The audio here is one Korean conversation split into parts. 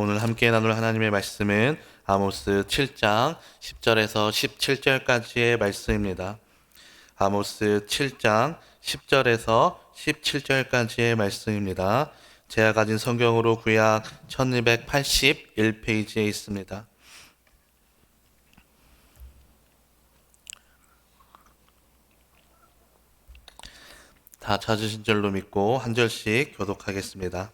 오늘 함께 나눌 하나님의 말씀은 아모스 7장 10절에서 17절까지의 말씀입니다. 아모스 7장 10절에서 17절까지의 말씀입니다. 제가 가진 성경으로 구약 1281페이지에 있습니다. 다 찾으신 줄로 믿고 한 절씩 교독하겠습니다.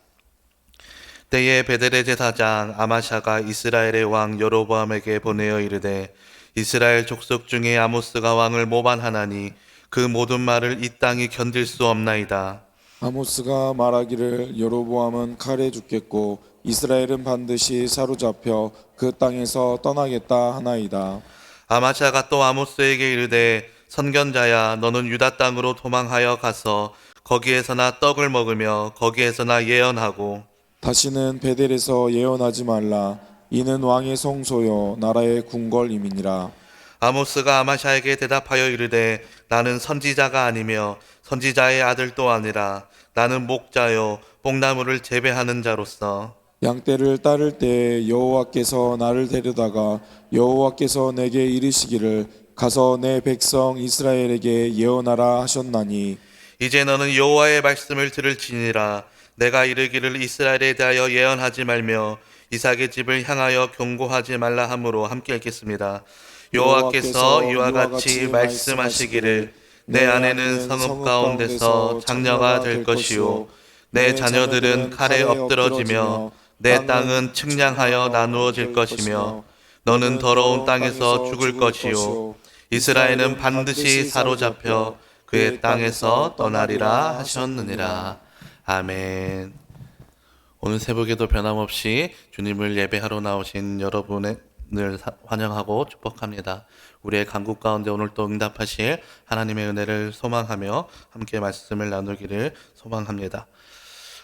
때에 베델의 제사장 아마샤가 이스라엘의 왕 여로보암에게 보내어 이르되 이스라엘 족속 중에 아모스가 왕을 모반하나니 그 모든 말을 이 땅이 견딜 수 없나이다. 아모스가 말하기를 여로보암은 칼에 죽겠고 이스라엘은 반드시 사로잡혀 그 땅에서 떠나겠다 하나이다. 아마샤가 또 아모스에게 이르되 선견자야, 너는 유다 땅으로 도망하여 가서 거기에서나 떡을 먹으며 거기에서나 예언하고 다시는 베델에서 예언하지 말라. 이는 왕의 성소요 나라의 궁궐임이니라. 아모스가 아마샤에게 대답하여 이르되 나는 선지자가 아니며 선지자의 아들도 아니라 나는 목자요 뽕나무를 재배하는 자로서 양떼를 따를 때 여호와께서 나를 데려다가 여호와께서 내게 이르시기를 가서 내 백성 이스라엘에게 예언하라 하셨나니 이제 너는 여호와의 말씀을 들을지니라. 내가 이르기를 이스라엘에 대하여 예언하지 말며 이삭의 집을 향하여 경고하지 말라 함으로 함께 읽겠습니다. 여호와께서 이와 같이 말씀하시기를 내 아내는 성읍 가운데서 장녀가 될 것이요 내 자녀들은 칼에 엎드러지며 내 땅은 측량하여 나누어질 것이며 너는 더러운 땅에서 죽을 것이요 이스라엘은 반드시 사로잡혀 그의 땅에서 떠나리라 하셨느니라. 아멘. 오늘 새벽에도 변함없이 주님을 예배하러 나오신 여러분을 환영하고 축복합니다. 우리의 간구 가운데 오늘 또 응답하실 하나님의 은혜를 소망하며 함께 말씀을 나누기를 소망합니다.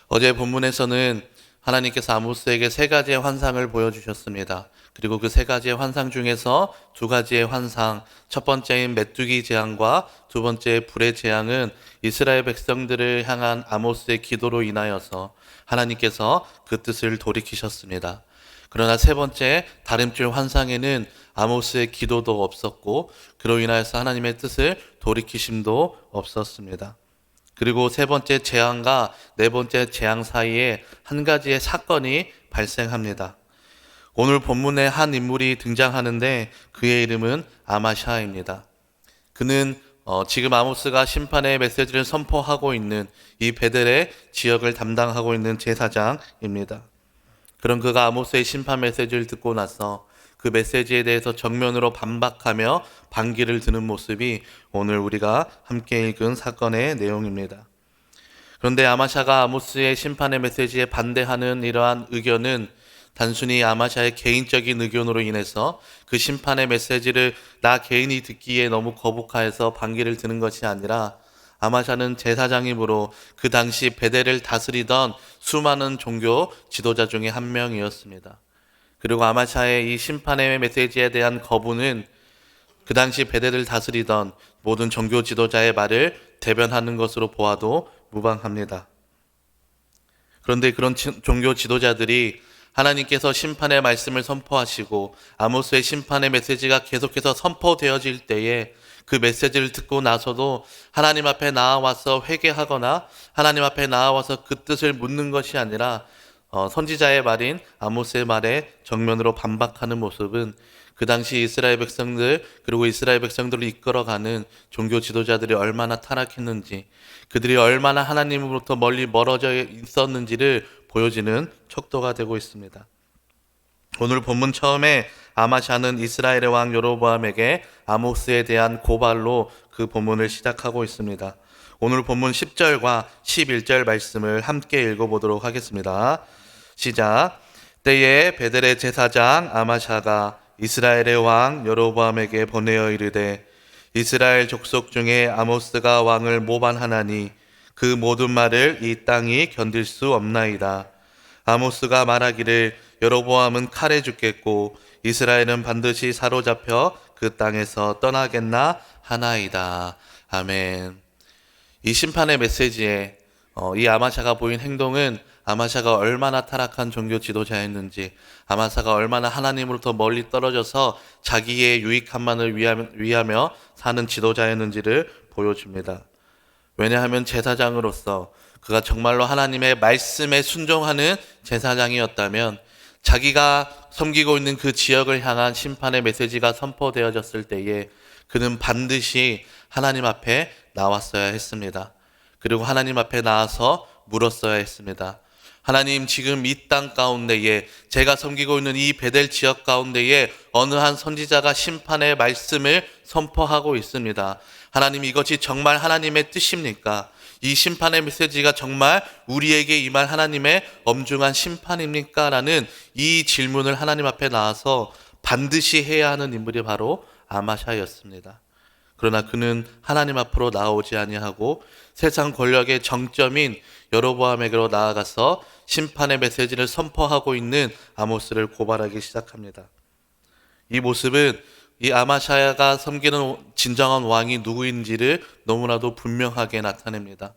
어제 본문에서는 하나님께서 아모스에게 세 가지의 환상을 보여주셨습니다. 그리고 그 세 가지의 환상 중에서 두 가지의 환상, 첫 번째인 메뚜기 재앙과 두 번째 불의 재앙은 이스라엘 백성들을 향한 아모스의 기도로 인하여서 하나님께서 그 뜻을 돌이키셨습니다. 그러나 세 번째 다림줄 환상에는 아모스의 기도도 없었고 그로 인하여서 하나님의 뜻을 돌이키심도 없었습니다. 그리고 세 번째 재앙과 네 번째 재앙 사이에 한 가지의 사건이 발생합니다. 오늘 본문에 한 인물이 등장하는데 그의 이름은 아마샤입니다. 그는 지금 아모스가 심판의 메시지를 선포하고 있는 이 베델의 지역을 담당하고 있는 제사장입니다. 그런 그가 아모스의 심판 메시지를 듣고 나서 그 메시지에 대해서 정면으로 반박하며 반기를 드는 모습이 오늘 우리가 함께 읽은 사건의 내용입니다. 그런데 아마샤가 아모스의 심판의 메시지에 반대하는 이러한 의견은 단순히 아마샤의 개인적인 의견으로 인해서 그 심판의 메시지를 나 개인이 듣기에 너무 거북해서 반기를 드는 것이 아니라 아마샤는 제사장이므로 그 당시 베델을 다스리던 수많은 종교 지도자 중에 한 명이었습니다. 그리고 아마샤의 이 심판의 메시지에 대한 거부는 그 당시 베델을 다스리던 모든 종교 지도자의 말을 대변하는 것으로 보아도 무방합니다. 그런데 그런 종교 지도자들이 하나님께서 심판의 말씀을 선포하시고 아모스의 심판의 메시지가 계속해서 선포되어질 때에 그 메시지를 듣고 나서도 하나님 앞에 나와서 회개하거나 하나님 앞에 나와서 그 뜻을 묻는 것이 아니라 선지자의 말인 아모스의 말에 정면으로 반박하는 모습은 그 당시 이스라엘 백성들 그리고 이스라엘 백성들을 이끌어가는 종교 지도자들이 얼마나 타락했는지 그들이 얼마나 하나님으로부터 멀리 멀어져 있었는지를 보여지는 척도가 되고 있습니다. 오늘 본문 처음에 아마샤는 이스라엘의 왕 여로보암에게 아모스에 대한 고발로 그 본문을 시작하고 있습니다. 오늘 본문 10절과 11절 말씀을 함께 읽어보도록 하겠습니다. 시작. 때에 베델의 제사장 아마샤가 이스라엘의 왕 여로보암에게 보내어 이르되 이스라엘 족속 중에 아모스가 왕을 모반하나니 그 모든 말을 이 땅이 견딜 수 없나이다. 아모스가 말하기를 여로보암은 칼에 죽겠고 이스라엘은 반드시 사로잡혀 그 땅에서 떠나겠나 하나이다. 아멘. 이 심판의 메시지에 이 아마샤가 보인 행동은 아마샤가 얼마나 타락한 종교 지도자였는지, 아마샤가 얼마나 하나님으로부터 멀리 떨어져서 자기의 유익함만을 위하며 사는 지도자였는지를 보여줍니다. 왜냐하면 제사장으로서 그가 정말로 하나님의 말씀에 순종하는 제사장이었다면 자기가 섬기고 있는 그 지역을 향한 심판의 메시지가 선포되어졌을 때에 그는 반드시 하나님 앞에 나왔어야 했습니다. 그리고 하나님 앞에 나와서 물었어야 했습니다. 하나님, 지금 이 땅 가운데에 제가 섬기고 있는 이 베델 지역 가운데에 어느 한 선지자가 심판의 말씀을 선포하고 있습니다. 하나님, 이것이 정말 하나님의 뜻입니까? 이 심판의 메시지가 정말 우리에게 임할 하나님의 엄중한 심판입니까? 라는 이 질문을 하나님 앞에 나와서 반드시 해야 하는 인물이 바로 아마샤였습니다. 그러나 그는 하나님 앞으로 나오지 아니하고 세상 권력의 정점인 여로보암에게로 나아가서 심판의 메시지를 선포하고 있는 아모스를 고발하기 시작합니다. 이 모습은 이 아마샤야가 섬기는 진정한 왕이 누구인지를 너무나도 분명하게 나타냅니다.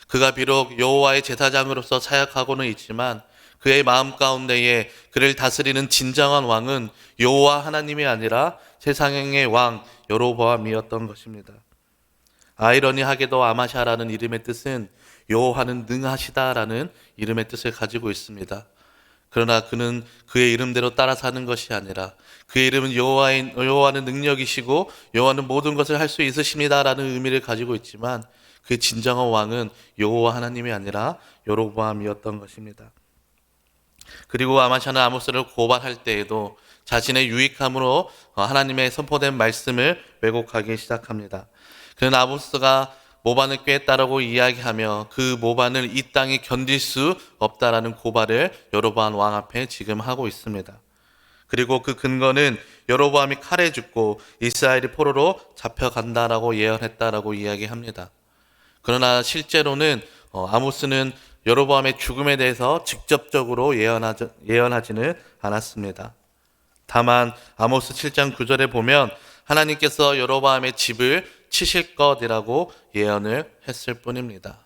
그가 비록 여호와의 제사장으로서 사역하고는 있지만 그의 마음 가운데에 그를 다스리는 진정한 왕은 여호와 하나님이 아니라 세상의 왕 여로보암이었던 것입니다. 아이러니하게도 아마샤라는 이름의 뜻은 여호와는 능하시다라는 이름의 뜻을 가지고 있습니다. 그러나 그는 그의 이름대로 따라 사는 것이 아니라 그의 이름은 여호와는 능력이시고 여호와는 모든 것을 할 수 있으십니다라는 의미를 가지고 있지만 그 진정한 왕은 여호와 하나님이 아니라 여로보암이었던 것입니다. 그리고 아마샤는 아모스를 고발할 때에도 자신의 유익함으로 하나님의 선포된 말씀을 왜곡하기 시작합니다. 그는 아모스가 모반을 꾀했다라고 이야기하며 그 모반을 이 땅이 견딜 수 없다라는 고발을 여로보암 왕 앞에 지금 하고 있습니다. 그리고 그 근거는 여로보암이 칼에 죽고 이스라엘이 포로로 잡혀간다라고 예언했다라고 이야기합니다. 그러나 실제로는 아모스는 여로보암의 죽음에 대해서 직접적으로 예언하지는 않았습니다. 다만 아모스 7장 9절에 보면 하나님께서 여로보암의 집을 치실 것이라고 예언을 했을 뿐입니다.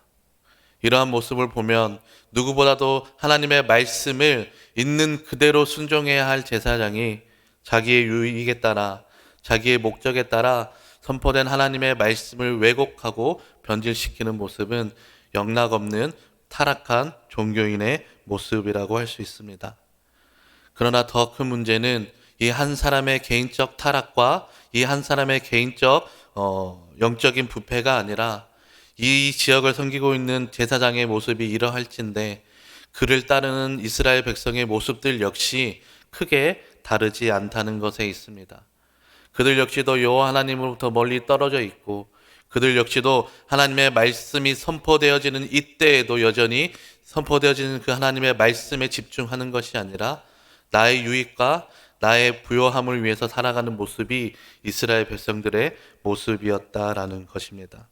이러한 모습을 보면 누구보다도 하나님의 말씀을 있는 그대로 순종해야 할 제사장이 자기의 유익에 따라 자기의 목적에 따라 선포된 하나님의 말씀을 왜곡하고 변질시키는 모습은 영락없는 타락한 종교인의 모습이라고 할 수 있습니다. 그러나 더 큰 문제는 이 한 사람의 개인적 타락과 이 한 사람의 개인적 영적인 부패가 아니라 이 지역을 섬기고 있는 제사장의 모습이 이러할진데 그를 따르는 이스라엘 백성의 모습들 역시 크게 다르지 않다는 것에 있습니다. 그들 역시도 여호와 하나님으로부터 멀리 떨어져 있고 그들 역시도 하나님의 말씀이 선포되어지는 이때에도 여전히 선포되어지는 그 하나님의 말씀에 집중하는 것이 아니라 나의 유익과 나의 부요함을 위해서 살아가는 모습이 이스라엘 백성들의 모습이었다라는 것입니다.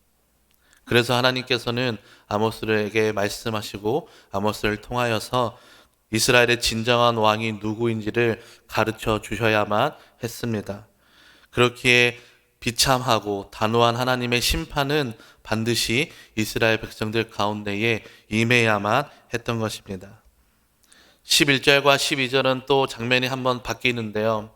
그래서 하나님께서는 아모스에게 말씀하시고 아모스를 통하여서 이스라엘의 진정한 왕이 누구인지를 가르쳐 주셔야만 했습니다. 그렇기에 비참하고 단호한 하나님의 심판은 반드시 이스라엘 백성들 가운데에 임해야만 했던 것입니다. 11절과 12절은 또 장면이 한번 바뀌는데요.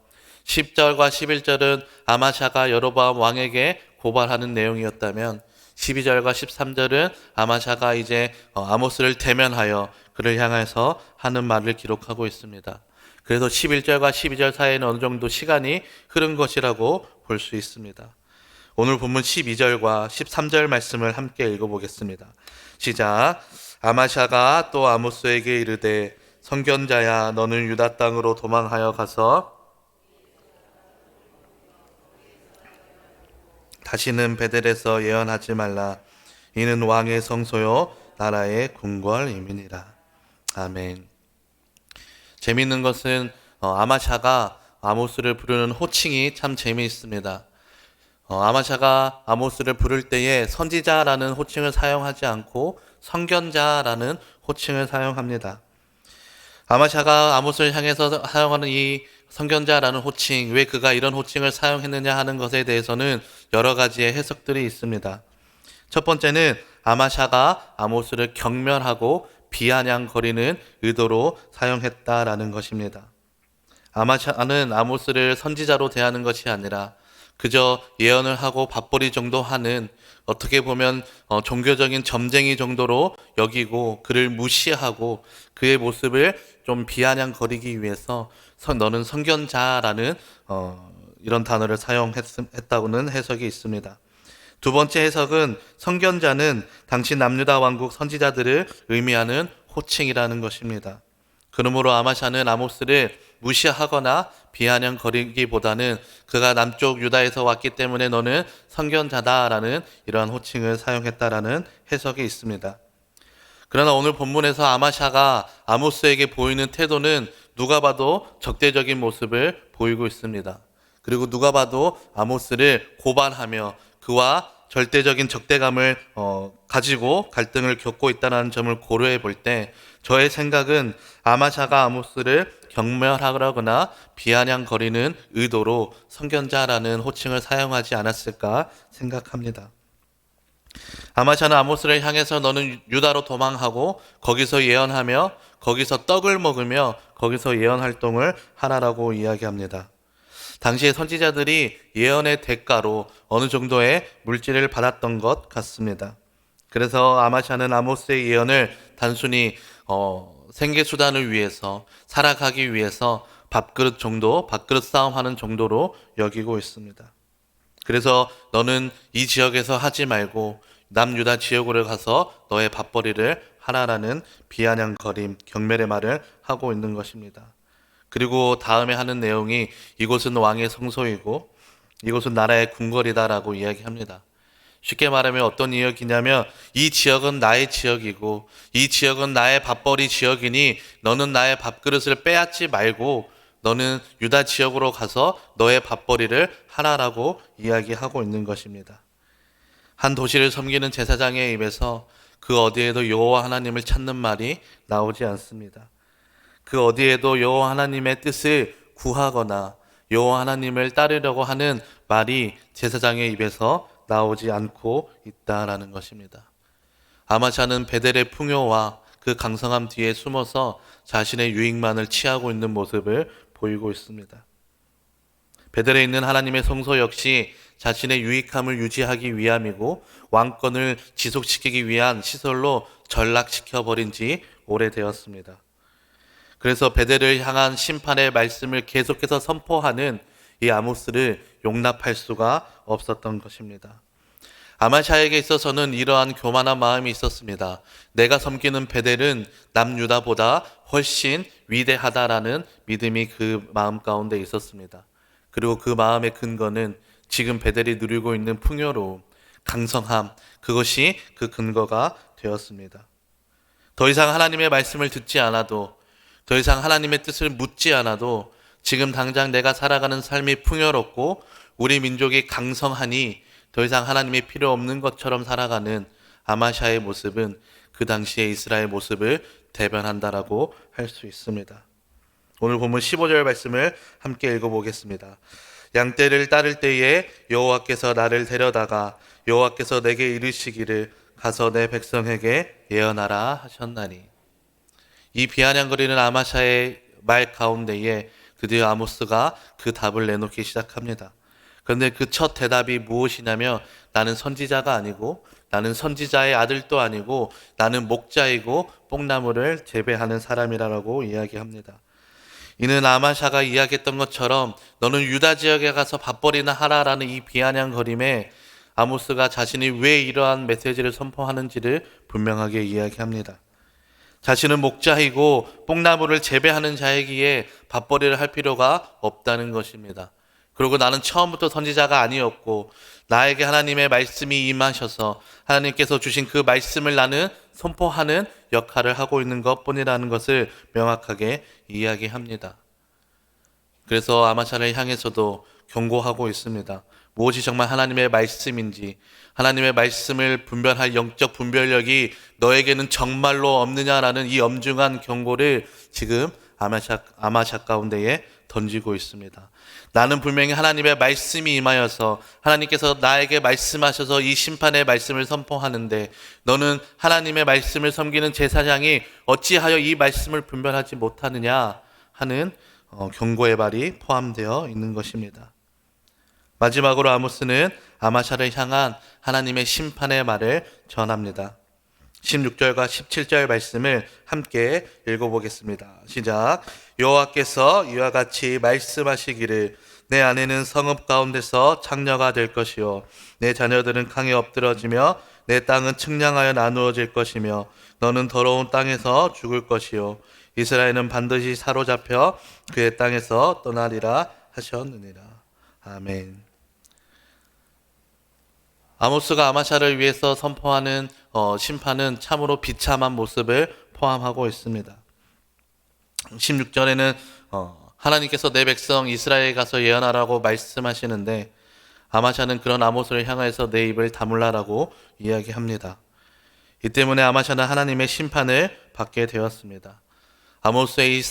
10절과 11절은 아마샤가 여로보암 왕에게 고발하는 내용이었다면 12절과 13절은 아마샤가 이제 아모스를 대면하여 그를 향해서 하는 말을 기록하고 있습니다. 그래서 11절과 12절 사이에는 어느 정도 시간이 흐른 것이라고 볼 수 있습니다. 오늘 본문 12절과 13절 말씀을 함께 읽어보겠습니다. 시작. 아마샤가 또 아모스에게 이르되 선견자야, 너는 유다 땅으로 도망하여 가서 다시는 베델에서 예언하지 말라. 이는 왕의 성소요 나라의 궁궐임이니라. 아멘. 재미있는 것은 아마샤가 아모스를 부르는 호칭이 참 재미있습니다. 아마샤가 아모스를 부를 때에 선지자라는 호칭을 사용하지 않고 선견자라는 호칭을 사용합니다. 아마샤가 아모스를 향해서 사용하는 이 선견자라는 호칭, 왜 그가 이런 호칭을 사용했느냐 하는 것에 대해서는 여러 가지의 해석들이 있습니다. 첫 번째는 아마샤가 아모스를 경멸하고 비아냥거리는 의도로 사용했다라는 것입니다. 아마샤는 아모스를 선지자로 대하는 것이 아니라 그저 예언을 하고 밥벌이 정도 하는, 어떻게 보면 종교적인 점쟁이 정도로 여기고 그를 무시하고 그의 모습을 좀 비아냥거리기 위해서 너는 선견자라는 이런 단어를 사용했다고는 해석이 있습니다. 두 번째 해석은 선견자는 당시 남유다 왕국 선지자들을 의미하는 호칭이라는 것입니다. 그러므로 아마샤는 아모스를 무시하거나 비아냥거리기보다는 그가 남쪽 유다에서 왔기 때문에 너는 선견자다라는 이러한 호칭을 사용했다라는 해석이 있습니다. 그러나 오늘 본문에서 아마샤가 아모스에게 보이는 태도는 누가 봐도 적대적인 모습을 보이고 있습니다. 그리고 누가 봐도 아모스를 고발하며 그와 절대적인 적대감을 가지고 갈등을 겪고 있다는 점을 고려해 볼 때 저의 생각은 아마샤가 아모스를 경멸하거나 비아냥거리는 의도로 선견자라는 호칭을 사용하지 않았을까 생각합니다. 아마샤는 아모스를 향해서 너는 유다로 도망하고 거기서 예언하며 거기서 떡을 먹으며 거기서 예언 활동을 하라라고 이야기합니다. 당시의 선지자들이 예언의 대가로 어느 정도의 물질을 받았던 것 같습니다. 그래서 아마샤는 아모스의 예언을 단순히 생계수단을 위해서, 살아가기 위해서 밥그릇 정도, 밥그릇 싸움하는 정도로 여기고 있습니다. 그래서 너는 이 지역에서 하지 말고 남유다 지역으로 가서 너의 밥벌이를 하라라는 비아냥거림, 경멸의 말을 하고 있는 것입니다. 그리고 다음에 하는 내용이 이곳은 왕의 성소이고 이곳은 나라의 궁궐이다라고 이야기합니다. 쉽게 말하면 어떤 이야기냐면 이 지역은 나의 지역이고 이 지역은 나의 밥벌이 지역이니 너는 나의 밥그릇을 빼앗지 말고 너는 유다 지역으로 가서 너의 밥벌이를 하라라고 이야기하고 있는 것입니다. 한 도시를 섬기는 제사장의 입에서 그 어디에도 여호와 하나님을 찾는 말이 나오지 않습니다. 그 어디에도 여호와 하나님의 뜻을 구하거나 여호와 하나님을 따르려고 하는 말이 제사장의 입에서 나오지 않고 있다라는 것입니다. 아마샤는 베델의 풍요와 그 강성함 뒤에 숨어서 자신의 유익만을 취하고 있는 모습을 보이고 있습니다. 베델에 있는 하나님의 성소 역시 자신의 유익함을 유지하기 위함이고 왕권을 지속시키기 위한 시설로 전락시켜버린 지 오래되었습니다. 그래서 베델을 향한 심판의 말씀을 계속해서 선포하는 이 아모스를 용납할 수가 없었던 것입니다. 아마샤에게 있어서는 이러한 교만한 마음이 있었습니다. 내가 섬기는 베델은 남유다보다 훨씬 위대하다라는 믿음이 그 마음 가운데 있었습니다. 그리고 그 마음의 근거는 지금 베델이 누리고 있는 풍요로움, 강성함, 그것이 그 근거가 되었습니다. 더 이상 하나님의 말씀을 듣지 않아도, 더 이상 하나님의 뜻을 묻지 않아도 지금 당장 내가 살아가는 삶이 풍요롭고 우리 민족이 강성하니 더 이상 하나님이 필요 없는 것처럼 살아가는 아마샤의 모습은 그 당시의 이스라엘 모습을 대변한다라고 할 수 있습니다. 오늘 본문 15절 말씀을 함께 읽어보겠습니다. 양떼를 따를 때에 여호와께서 나를 데려다가 여호와께서 내게 이르시기를 가서 내 백성에게 예언하라 하셨나니. 이 비아냥거리는 아마샤의 말 가운데에 드디어 아모스가 그 답을 내놓기 시작합니다. 그런데 그 첫 대답이 무엇이냐면 나는 선지자가 아니고 나는 선지자의 아들도 아니고 나는 목자이고 뽕나무를 재배하는 사람이라고 이야기합니다. 이는 아마샤가 이야기했던 것처럼 너는 유다 지역에 가서 밥벌이나 하라라는 이 비아냥거림에 아모스가 자신이 왜 이러한 메시지를 선포하는지를 분명하게 이야기합니다. 자신은 목자이고 뽕나무를 재배하는 자이기에 밥벌이를 할 필요가 없다는 것입니다. 그리고 나는 처음부터 선지자가 아니었고 나에게 하나님의 말씀이 임하셔서 하나님께서 주신 그 말씀을 나는 선포하는 역할을 하고 있는 것뿐이라는 것을 명확하게 이야기합니다. 그래서 아마샤를 향해서도 경고하고 있습니다. 무엇이 정말 하나님의 말씀인지, 하나님의 말씀을 분별할 영적 분별력이 너에게는 정말로 없느냐라는 이 엄중한 경고를 지금 아마샤 가운데에 던지고 있습니다. 나는 분명히 하나님의 말씀이 임하여서 하나님께서 나에게 말씀하셔서 이 심판의 말씀을 선포하는데 너는 하나님의 말씀을 섬기는 제사장이 어찌하여 이 말씀을 분별하지 못하느냐 하는 경고의 말이 포함되어 있는 것입니다. 마지막으로 아모스는 아마샤를 향한 하나님의 심판의 말을 전합니다. 16절과 17절 말씀을 함께 읽어보겠습니다. 시작. 여호와께서 이와 같이 말씀하시기를 내 아내는 성읍 가운데서 창녀가 될 것이요 내 자녀들은 강에 엎드러지며 내 땅은 측량하여 나누어질 것이며 너는 더러운 땅에서 죽을 것이요 이스라엘은 반드시 사로잡혀 그의 땅에서 떠나리라 하셨느니라. 아멘. 아모스가 아마샤를 위해서 선포하는 심판은 참으로 비참한 모습을 포함하고 있습니다. 16절에는 하나님께서 내 백성 이스라엘에 가서 예언하라고 말씀하시는데 아마샤는 그런 아모스를 향해서 내 입을 다물라라고 이야기합니다. 이 때문에 아마샤는 하나님의 심판을 받게 되었습니다. 아모스의 이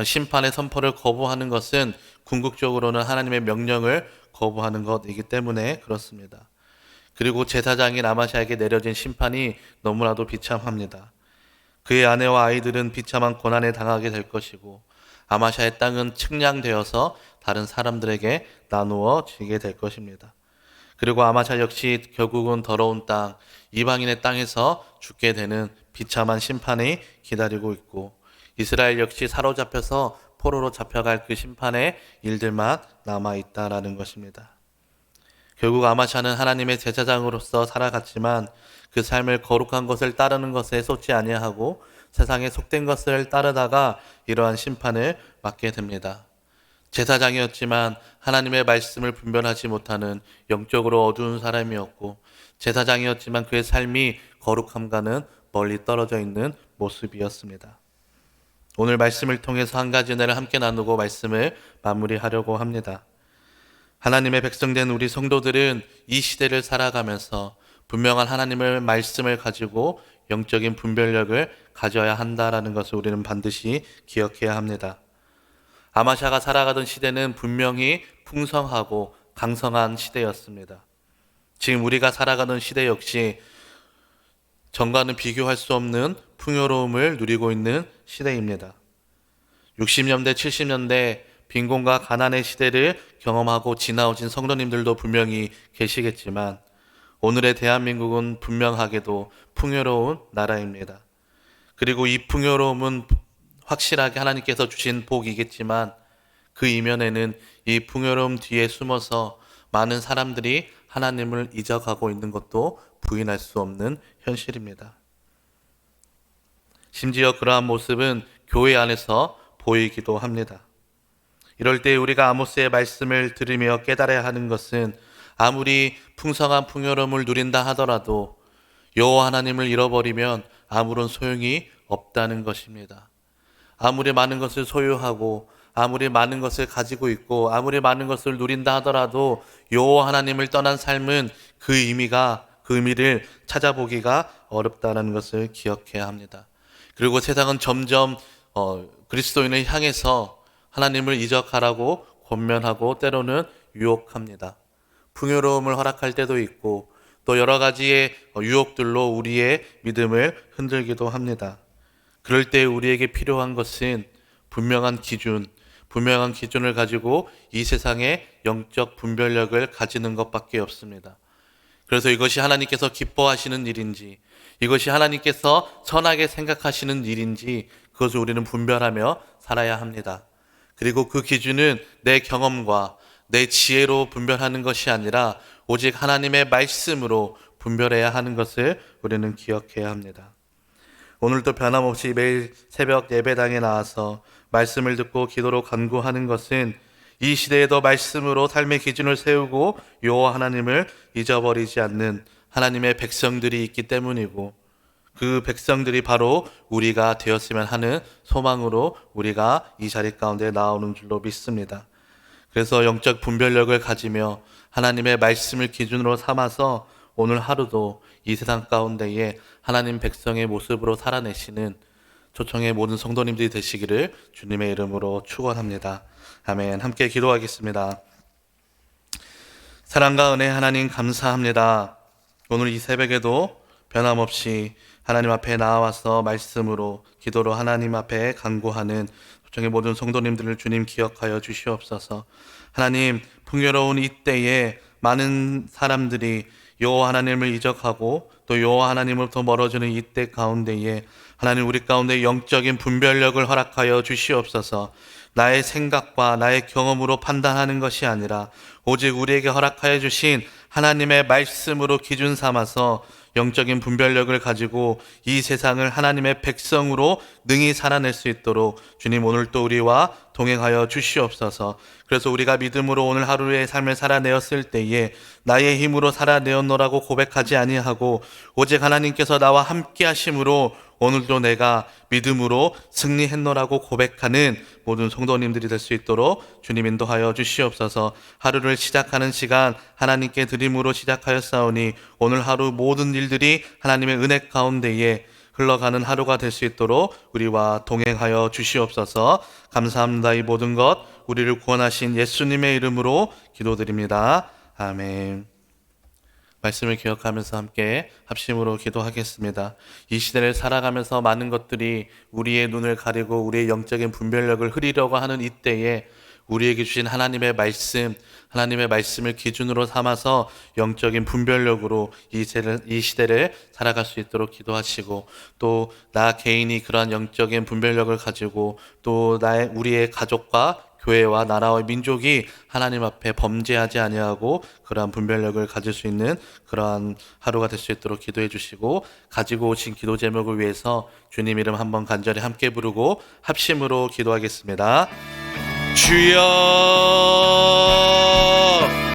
심판의 선포를 거부하는 것은 궁극적으로는 하나님의 명령을 거부하는 것이기 때문에 그렇습니다. 그리고 제사장인 아마샤에게 내려진 심판이 너무나도 비참합니다. 그의 아내와 아이들은 비참한 고난에 당하게 될 것이고 아마샤의 땅은 측량되어서 다른 사람들에게 나누어지게 될 것입니다. 그리고 아마샤 역시 결국은 더러운 땅, 이방인의 땅에서 죽게 되는 비참한 심판이 기다리고 있고 이스라엘 역시 사로잡혀서 포로로 잡혀갈 그 심판의 일들만 남아있다라는 것입니다. 결국 아마샤는 하나님의 제사장으로서 살아갔지만 그 삶을 거룩한 것을 따르는 것에 솟지 아니하고 세상에 속된 것을 따르다가 이러한 심판을 맞게 됩니다. 제사장이었지만 하나님의 말씀을 분별하지 못하는 영적으로 어두운 사람이었고 제사장이었지만 그의 삶이 거룩함과는 멀리 떨어져 있는 모습이었습니다. 오늘 말씀을 통해서 한 가지 은혜를 함께 나누고 말씀을 마무리하려고 합니다. 하나님의 백성된 우리 성도들은 이 시대를 살아가면서 분명한 하나님의 말씀을 가지고 영적인 분별력을 가져야 한다라는 것을 우리는 반드시 기억해야 합니다. 아마샤가 살아가던 시대는 분명히 풍성하고 강성한 시대였습니다. 지금 우리가 살아가는 시대 역시 전과는 비교할 수 없는 풍요로움을 누리고 있는 시대입니다. 60년대, 70년대 빈곤과 가난의 시대를 경험하고 지나오신 성도님들도 분명히 계시겠지만 오늘의 대한민국은 분명하게도 풍요로운 나라입니다. 그리고 이 풍요로움은 확실하게 하나님께서 주신 복이겠지만 그 이면에는 이 풍요로움 뒤에 숨어서 많은 사람들이 하나님을 잊어가고 있는 것도 부인할 수 없는 현실입니다. 심지어 그러한 모습은 교회 안에서 보이기도 합니다. 이럴 때 우리가 아모스의 말씀을 들으며 깨달아야 하는 것은 아무리 풍성한 풍요로움을 누린다 하더라도 여호와 하나님을 잃어버리면 아무런 소용이 없다는 것입니다. 아무리 많은 것을 소유하고 아무리 많은 것을 가지고 있고 아무리 많은 것을 누린다 하더라도 여호와 하나님을 떠난 삶은 그 의미를 찾아보기가 어렵다는 것을 기억해야 합니다. 그리고 세상은 점점 그리스도인을 향해서 하나님을 잊어가라고 권면하고 때로는 유혹합니다. 풍요로움을 허락할 때도 있고 또 여러 가지의 유혹들로 우리의 믿음을 흔들기도 합니다. 그럴 때 우리에게 필요한 것은 분명한 기준을 가지고 이 세상의 영적 분별력을 가지는 것밖에 없습니다. 그래서 이것이 하나님께서 기뻐하시는 일인지 이것이 하나님께서 선하게 생각하시는 일인지 그것을 우리는 분별하며 살아야 합니다. 그리고 그 기준은 내 경험과 내 지혜로 분별하는 것이 아니라 오직 하나님의 말씀으로 분별해야 하는 것을 우리는 기억해야 합니다. 오늘도 변함없이 매일 새벽 예배당에 나와서 말씀을 듣고 기도로 간구하는 것은 이 시대에도 말씀으로 삶의 기준을 세우고 여호와 하나님을 잊어버리지 않는 하나님의 백성들이 있기 때문이고 그 백성들이 바로 우리가 되었으면 하는 소망으로 우리가 이 자리 가운데 나오는 줄로 믿습니다. 그래서 영적 분별력을 가지며 하나님의 말씀을 기준으로 삼아서 오늘 하루도 이 세상 가운데에 하나님 백성의 모습으로 살아내시는 초청의 모든 성도님들이 되시기를 주님의 이름으로 축원합니다. 아멘. 함께 기도하겠습니다. 사랑과 은혜 하나님 감사합니다. 오늘 이 새벽에도 변함없이 하나님 앞에 나와서 말씀으로 기도로 하나님 앞에 간구하는 초청의 모든 성도님들을 주님 기억하여 주시옵소서. 하나님, 풍요로운 이때에 많은 사람들이 여호와 하나님을 이적하고 또 여호와 하나님으로부터 멀어지는 이때 가운데에 하나님 우리 가운데 영적인 분별력을 허락하여 주시옵소서. 나의 생각과 나의 경험으로 판단하는 것이 아니라 오직 우리에게 허락하여 주신 하나님의 말씀으로 기준 삼아서 영적인 분별력을 가지고 이 세상을 하나님의 백성으로 능히 살아낼 수 있도록 주님 오늘 또 우리와 동행하여 주시옵소서. 그래서 우리가 믿음으로 오늘 하루의 삶을 살아내었을 때에 나의 힘으로 살아내었노라고 고백하지 아니하고 오직 하나님께서 나와 함께 하심으로 오늘도 내가 믿음으로 승리했노라고 고백하는 모든 성도님들이 될 수 있도록 주님 인도하여 주시옵소서. 하루를 시작하는 시간 하나님께 드림으로 시작하였사오니 오늘 하루 모든 일들이 하나님의 은혜 가운데에 흘러가는 하루가 될 수 있도록 우리와 동행하여 주시옵소서. 감사합니다. 이 모든 것 우리를 구원하신 예수님의 이름으로 기도드립니다. 아멘. 말씀을 기억하면서 함께 합심으로 기도하겠습니다. 이 시대를 살아가면서 많은 것들이 우리의 눈을 가리고 우리의 영적인 분별력을 흐리려고 하는 이때에 우리에게 주신 하나님의 말씀을 기준으로 삼아서 영적인 분별력으로 이 시대를 살아갈 수 있도록 기도하시고 또 나 개인이 그러한 영적인 분별력을 가지고 또 우리의 가족과 교회와 나라와 민족이 하나님 앞에 범죄하지 아니하고 그러한 분별력을 가질 수 있는 그러한 하루가 될 수 있도록 기도해 주시고 가지고 오신 기도 제목을 위해서 주님 이름 한번 간절히 함께 부르고 합심으로 기도하겠습니다. 주여